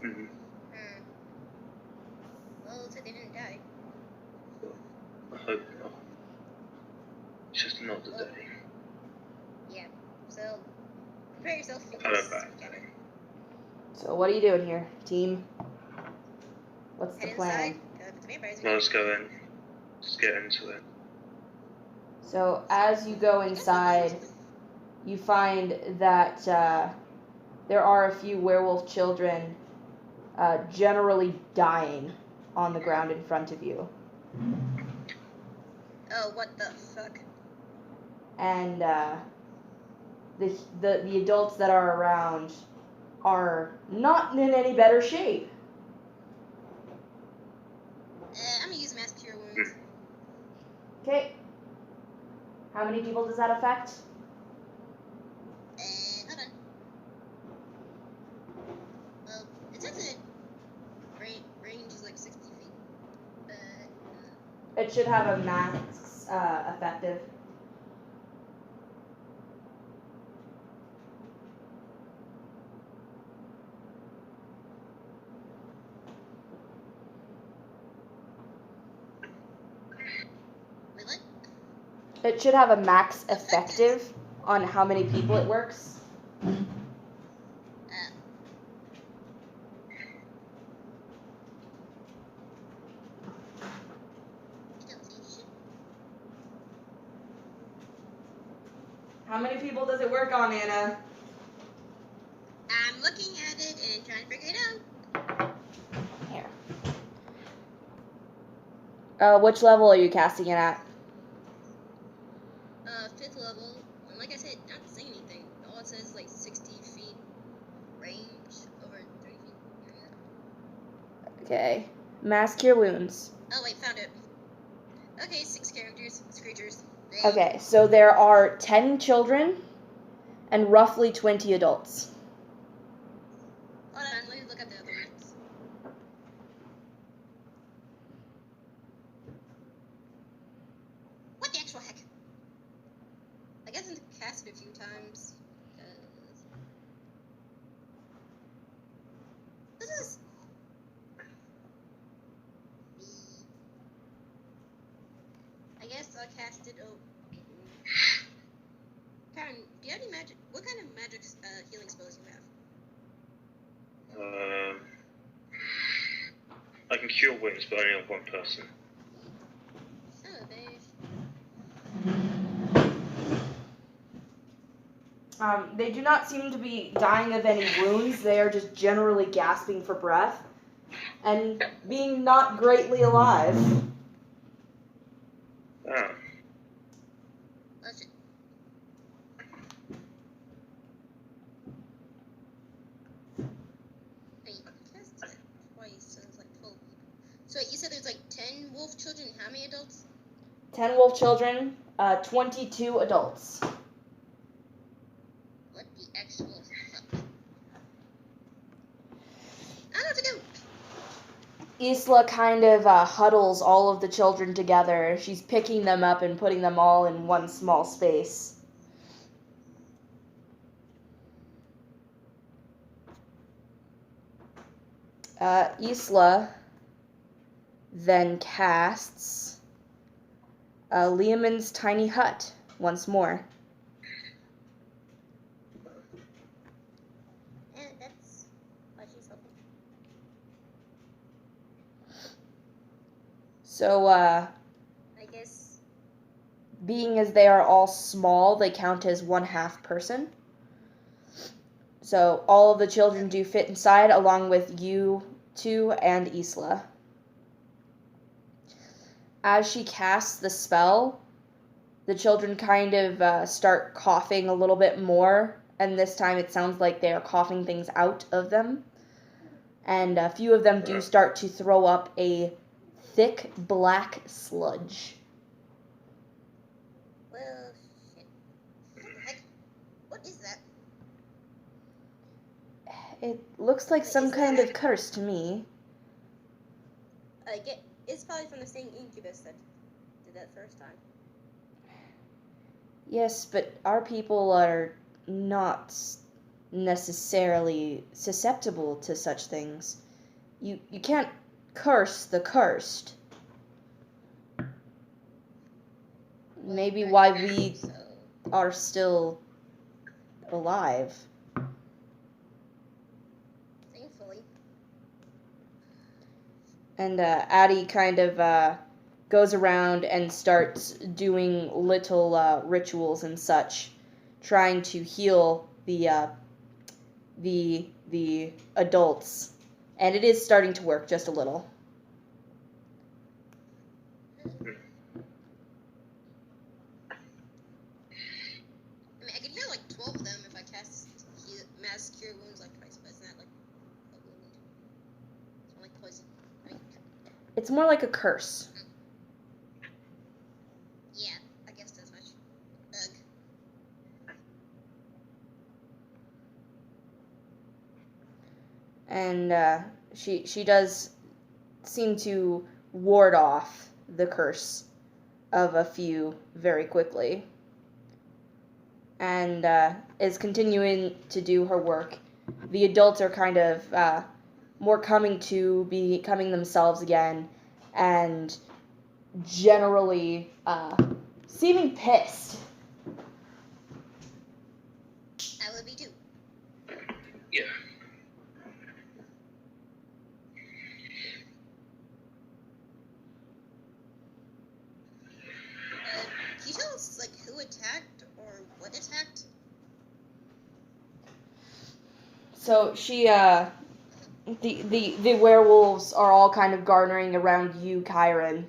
Mm-hmm. Well, looks like they didn't die. I hope not. It's just not the day. Yeah. So prepare yourself for Had a this. bad day. So what are you doing here, team? What's the Head plan? inside. The vampires. No, let's go in. Just get into it. So as you go inside, you find that there are a few werewolf children generally dying on the ground in front of you. Oh, what the fuck? And the adults that are around are not in any better shape. I'm gonna use mass cure wounds. Okay. How many people does that affect? Hold on. Well, it says that range is like 60 feet. It should have a max effective. Wait, what? It should have a max effective on how many people it works. How many people does it work on, Anna? I'm looking at it and trying to figure it out. Here. Which level are you casting it at? 5th level. And like I said, not saying anything. All it says is like 60 feet range over 30 feet area. Okay. Mass cure wounds. Oh wait, found it. Okay, 6 characters, 6 creatures. Okay, so there are 10 children and roughly 20 adults. Hold on, let me look up the other ones. What the actual heck? I guess I've cast it a few times. This is... I guess I'll cast it... Oh. Karen, do you have any magic? What kind of magic healing spells do you have? I can cure wounds, but only on one person. Son of a bitch. They do not seem to be dying of any wounds. They are just generally gasping for breath and being not greatly alive. Ah. Let's see. Wait, cast it twice, so it's like 12 people. So wait, you said there's like 10 wolf children, how many adults? 10 wolf children, 22 adults. What the actual fuck? I don't know what to do. Isla kind of huddles all of the children together. She's picking them up and putting them all in one small space. Isla then casts Liamon's tiny hut once more. And that's why she's helping. So, I guess. being as they are all small, they count as 1/2 person. So all of the children do fit inside, along with you two and Isla. As she casts the spell, the children kind of start coughing a little bit more, and this time it sounds like they are coughing things out of them. And a few of them do start to throw up a thick black sludge. Well, shit. What the heck? What is that? It looks like some kind of curse to me. It's probably from the same incubus that did that first time. Yes, but our people are not necessarily susceptible to such things. You can't curse the cursed. Maybe why we are still alive. Thankfully. And Addie kind of goes around and starts doing little rituals and such, trying to heal the adults, and it is starting to work just a little. I mean, I could heal like 12 of them if I cast Mass Cure Wounds like twice, but it's not like a wound. It's more like poison. I mean, It's more like a curse. yeah, I guessed as much. Ugh. And she does seem to ward off the curse of a few very quickly, and is continuing to do her work. The adults are kind of more coming to becoming themselves again, and generally seeming pissed. I would be too. Yeah. Can you tell us like who attacked or what attacked? So she the werewolves are all kind of garnering around you, Kyron.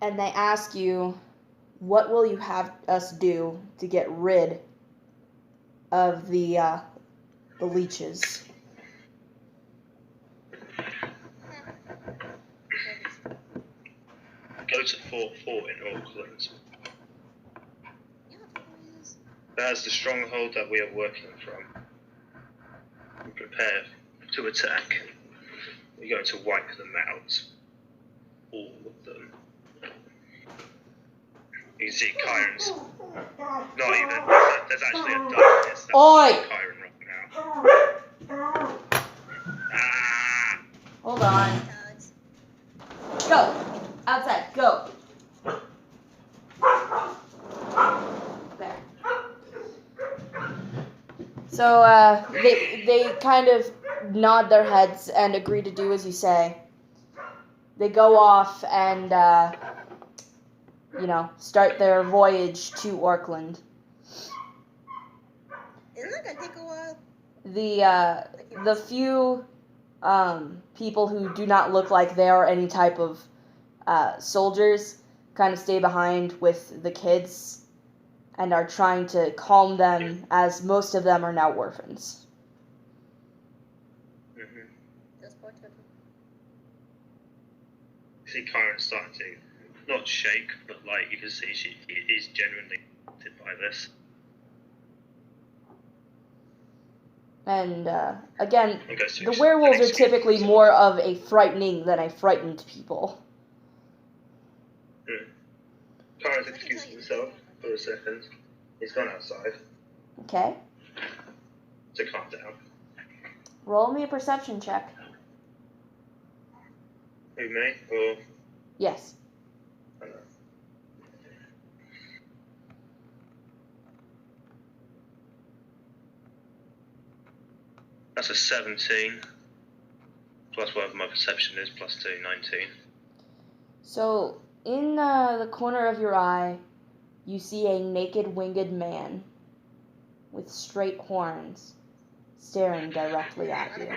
And they ask you, what will you have us do to get rid of the leeches? Go to Fort in Auckland. Yeah, please. That's the stronghold that we are working from. We prepare to attack. We're going to wipe them out. All of them. You can see Kyron's not even. There's actually a darkness that's Oi! Kyron right now. Ah! Hold on. Dogs. Go. Outside. Go. There. So they kind of nod their heads and agree to do as you say. They go off and start their voyage to Auckland. Isn't that gonna take a while? The few people who do not look like they are any type of soldiers kind of stay behind with the kids and are trying to calm them, as most of them are now orphans. Mm-hmm. Those poor children. You see Kyron starting to not shake, but like you can see she is genuinely affected by this. And again, And goes to the werewolves are excuse typically himself. more of a frightening than a frightened people. Kyron's excused himself for a second. He's gone outside Okay? to calm down. Roll me a perception check. Who, me? Or Yes. I don't know. That's a 17. Plus whatever my perception is, plus 2, 19. So, in the corner of your eye, you see a naked winged man with straight horns staring directly at you.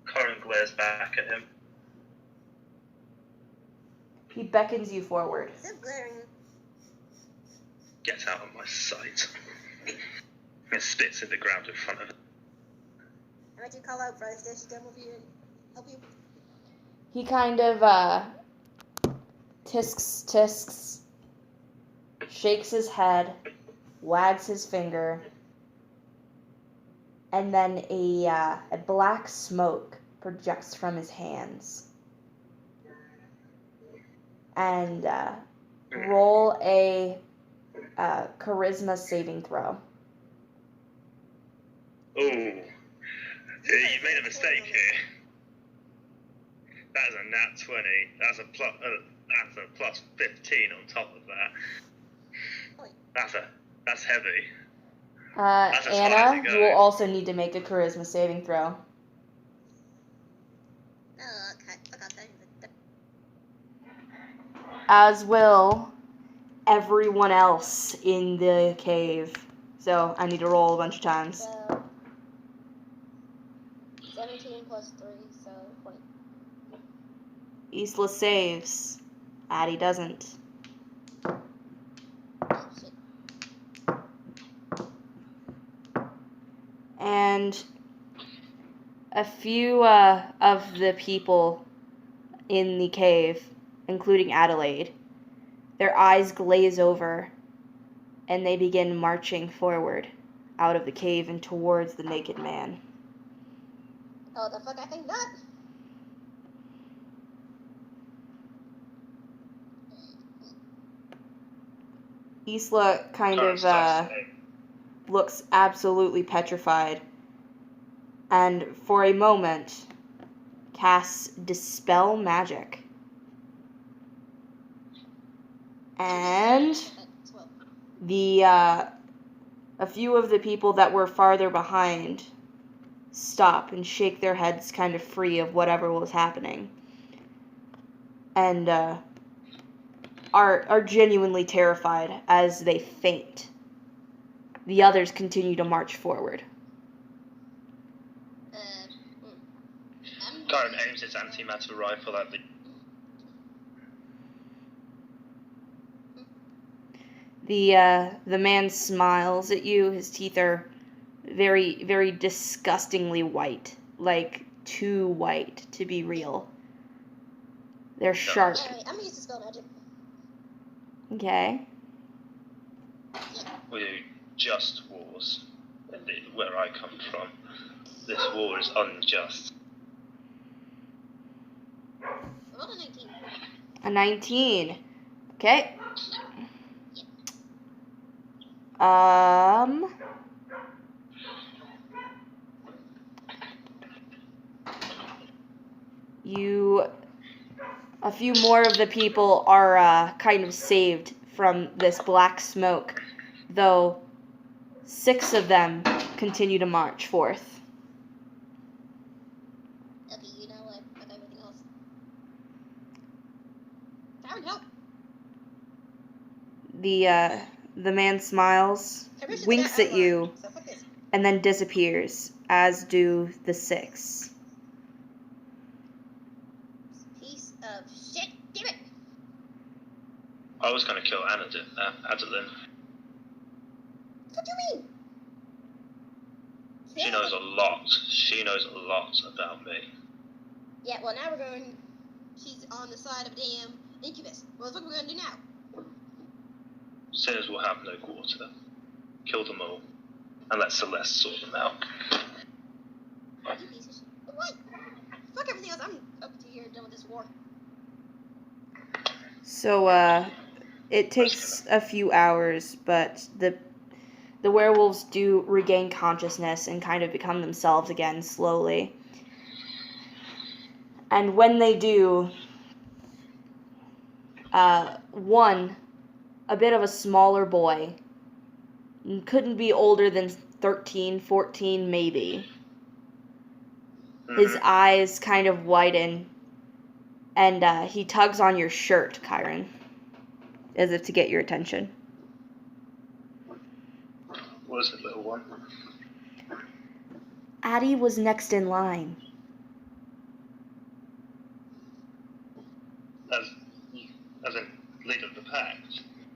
Kyron glares back at him. He beckons you forward. Stop glaring. Get out of my sight. And spits in the ground in front of him. I might you call out for I station down over here and help you. He kind of tisks, shakes his head, wags his finger, and then a black smoke projects from his hands. and roll a charisma saving throw. Oh, you made a mistake here. That is a nat 20. That's a plus 15 on top of that. That's heavy. That's as high as Anna, it you will goes. also need to make a charisma saving throw. Okay, I got that. As will everyone else in the cave. So I need to roll a bunch of times. So, 17 plus 3, so 20. Isla saves. Addie doesn't. Oh, shit. And a few of the people in the cave, including Adelaide, their eyes glaze over and they begin marching forward out of the cave and towards the naked man. Oh, the fuck, I think not. Isla kind Sorry, of sorry. looks absolutely petrified, and for a moment casts Dispel Magic. And a few of the people that were farther behind stop and shake their heads kind of free of whatever was happening, and are genuinely terrified as they faint. The others continue to march forward. Kyron aims his antimatter rifle at The man smiles at you. His teeth are very, very disgustingly white, like too white to be real. They're sharp. Alright, I'm gonna use the spell magic. Okay. We do just wars. Indeed, where I come from, this war is unjust. Roll a 19. A 19. Okay. A few more of the people are kind of saved from this black smoke, though 6 of them continue to march forth. Okay, you know what? I got everything else. Kyron, help! The man smiles, winks at you, so fuck this. and then disappears, as do the 6. Piece of shit! Damn it! I was going to kill Adeline. What do you mean? She knows a lot. She knows a lot about me. Yeah, well now we're going. She's on the side of a damn incubus. What the fuck are we gonna do now? Sinners will have no quarter. Kill them all, and let Celeste sort them out. You piece of shit. What? Fuck everything else. I'm up to here done with this war. So, it takes a few hours, but the werewolves do regain consciousness and kind of become themselves again slowly. And when they do, one, a bit of a smaller boy, couldn't be older than 13, 14 maybe. His eyes kind of widen, and he tugs on your shirt, Kyron, as if to get your attention. What is it, little one? Addie was next in line. As in leader of the pack.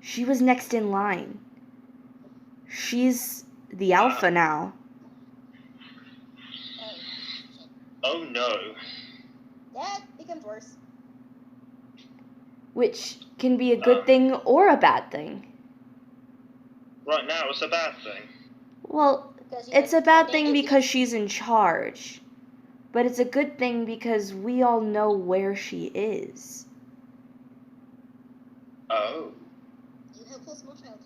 She was next in line. She's the alpha now. Oh no. That becomes worse. Which can be a good thing or a bad thing. Right now it's a bad thing. Well, it's a bad thing because she's in charge. But it's a good thing because we all know where she is. Oh. You helpful small child.